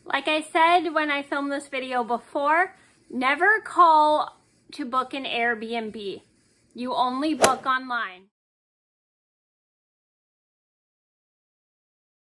Like I said when I filmed this video before, never call to book an Airbnb. You only book online.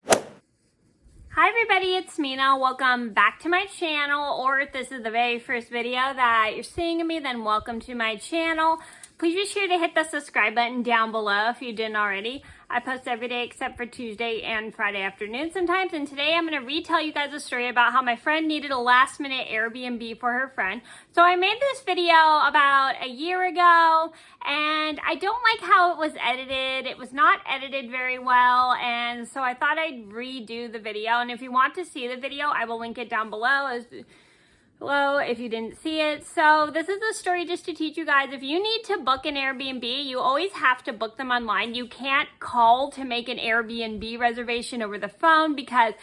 Hi everybody, it's Mena. Welcome back to my channel, or if this is the very first video that you're seeing of me, then welcome to my channel. Please be sure to hit the subscribe button down below if you didn't already. I post every day except for Tuesday and Friday afternoon sometimes, and today I'm going to retell you guys a story about how my friend needed a last minute Airbnb for her friend. So I made this video about a year ago, and I don't like how it was edited. It was not edited very well, and so I thought I'd redo the video. And if you want to see the video, I will link it down below if you didn't see it. So this is a story just to teach you guys, if you need to book an Airbnb, you always have to book them online. You can't call to make an Airbnb reservation over the phone because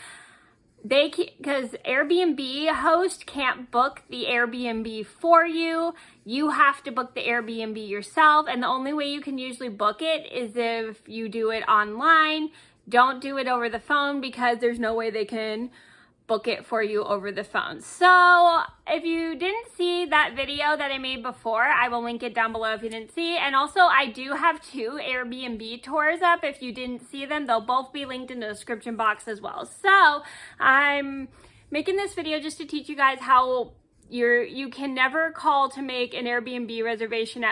Airbnb host can't book the Airbnb for you. You have to book the Airbnb yourself, and the only way you can usually book it is if you do it online. Don't do it over the phone because there's no way they can book it for you over the phone. So if you didn't see that video that I made before, I will link it down below if you didn't see. And also I do have 2 Airbnb tours up. If you didn't see them, they'll both be linked in the description box as well. So I'm making this video just to teach you guys how you can never call to make an Airbnb reservation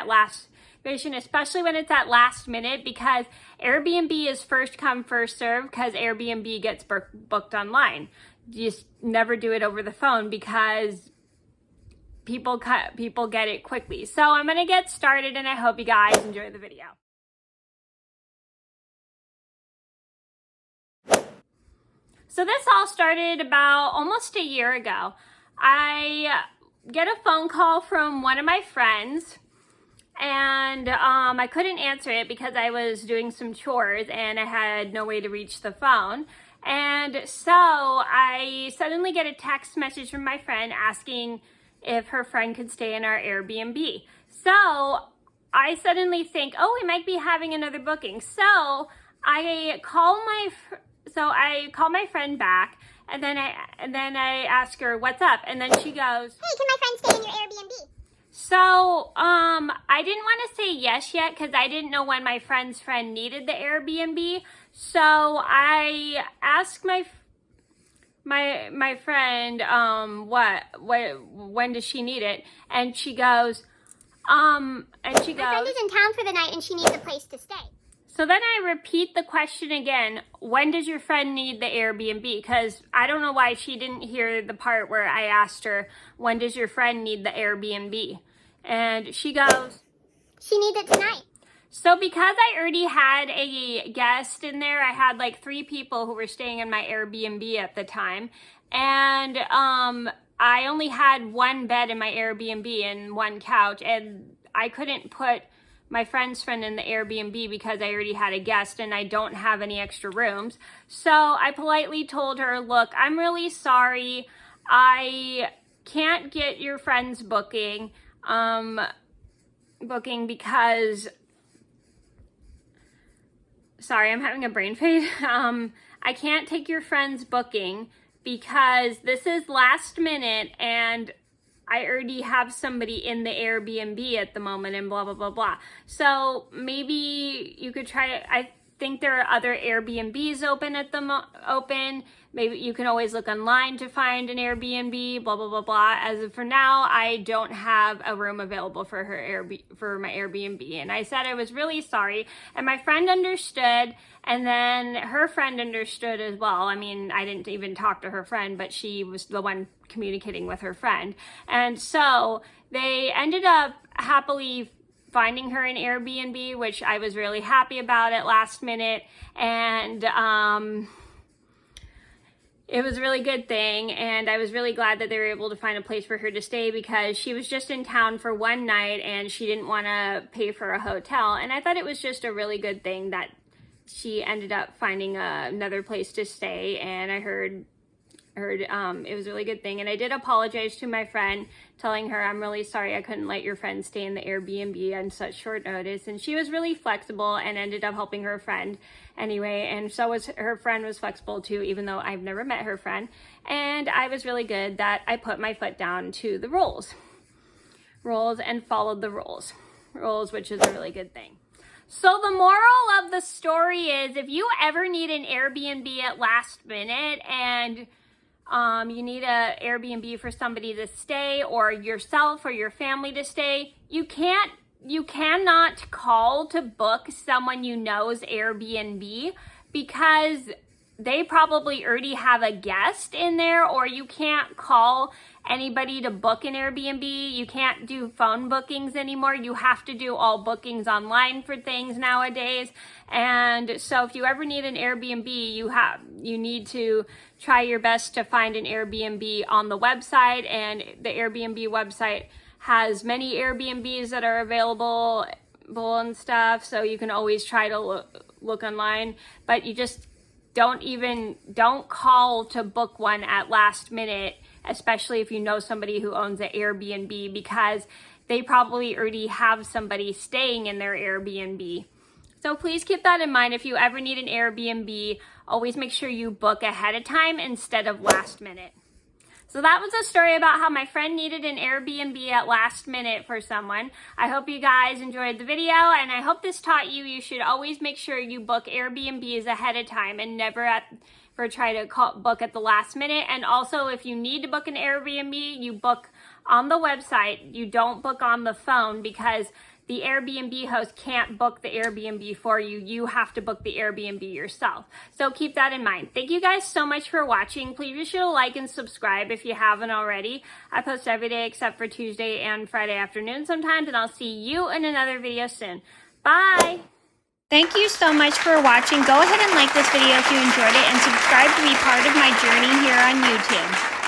especially when it's at last minute, because Airbnb is first come first serve because Airbnb gets booked online. Just never do it over the phone because people get it quickly. So I'm gonna get started, and I hope you guys enjoy the video. So this all started about almost a year ago. I get a phone call from one of my friends, and I couldn't answer it because I was doing some chores and I had no way to reach the phone. And so I suddenly get a text message from my friend asking if her friend could stay in our Airbnb. So I suddenly think, oh, we might be having another booking. So I call my friend back, and then I ask her, what's up? And then she goes, hey, can my friend stay in your Airbnb? So, I didn't want to say yes yet because I didn't know when my friend's friend needed the Airbnb. So I asked my friend, when does she need it? And she goes, my friend is in town for the night and she needs a place to stay. So then I repeat the question again, when does your friend need the Airbnb? Because I don't know why she didn't hear the part where I asked her, when does your friend need the Airbnb? And she goes, she needs it tonight. So because I already had a guest in there, I had like 3 people who were staying in my Airbnb at the time. And I only had 1 bed in my Airbnb and 1 couch, and I couldn't put my friend's friend in the Airbnb because I already had a guest and I don't have any extra rooms. So I politely told her, look, I'm really sorry. I can't get your friend's booking because, sorry, I'm having a brain fade. I can't take your friend's booking because this is last minute and I already have somebody in the Airbnb at the moment and blah, blah, blah, blah. So maybe you could try it. I think there are other Airbnbs open. Maybe you can always look online to find an Airbnb, blah, blah, blah, blah. As of for now, I don't have a room available for my Airbnb. And I said I was really sorry. And my friend understood. And then her friend understood as well. I mean, I didn't even talk to her friend, but she was the one communicating with her friend. And so they ended up happily finding her an Airbnb, which I was really happy about at last minute. And it was a really good thing, and I was really glad that they were able to find a place for her to stay because she was just in town for 1 night and she didn't want to pay for a hotel. And I thought it was just a really good thing that she ended up finding another place to stay. And I heard heard it was a really good thing. And I did apologize to my friend, telling her I'm really sorry I couldn't let your friend stay in the Airbnb on such short notice. And she was really flexible and ended up helping her friend anyway. And so was her friend was flexible too, even though I've never met her friend. And I was really good that I put my foot down to the rules and followed the rules, which is a really good thing. So the moral of the story is, if you ever need an Airbnb at last minute and you need an Airbnb for somebody to stay, or yourself or your family to stay, you cannot call to book someone you know's Airbnb, because they probably already have a guest in there, or you can't call anybody to book an Airbnb. You can't do phone bookings anymore. You have to do all bookings online for things nowadays. And so if you ever need an Airbnb, you need to try your best to find an Airbnb on the website. And the Airbnb website has many Airbnbs that are available and stuff, so you can always try to look online. But you just don't call to book one at last minute, especially if you know somebody who owns an Airbnb, because they probably already have somebody staying in their Airbnb. So please keep that in mind. If you ever need an Airbnb, always make sure you book ahead of time instead of last minute. So that was a story about how my friend needed an Airbnb at last minute for someone. I hope you guys enjoyed the video, and I hope this taught you should always make sure you book Airbnbs ahead of time and never try to book at the last minute. And also, if you need to book an Airbnb, you book on the website. You don't book on the phone, because the Airbnb host can't book the Airbnb for you. You have to book the Airbnb yourself. So keep that in mind. Thank you guys so much for watching. Please be sure to like and subscribe if you haven't already. I post every day except for Tuesday and Friday afternoon sometimes, and I'll see you in another video soon. Bye! Thank you so much for watching. Go ahead and like this video if you enjoyed it, and subscribe to be part of my journey here on YouTube.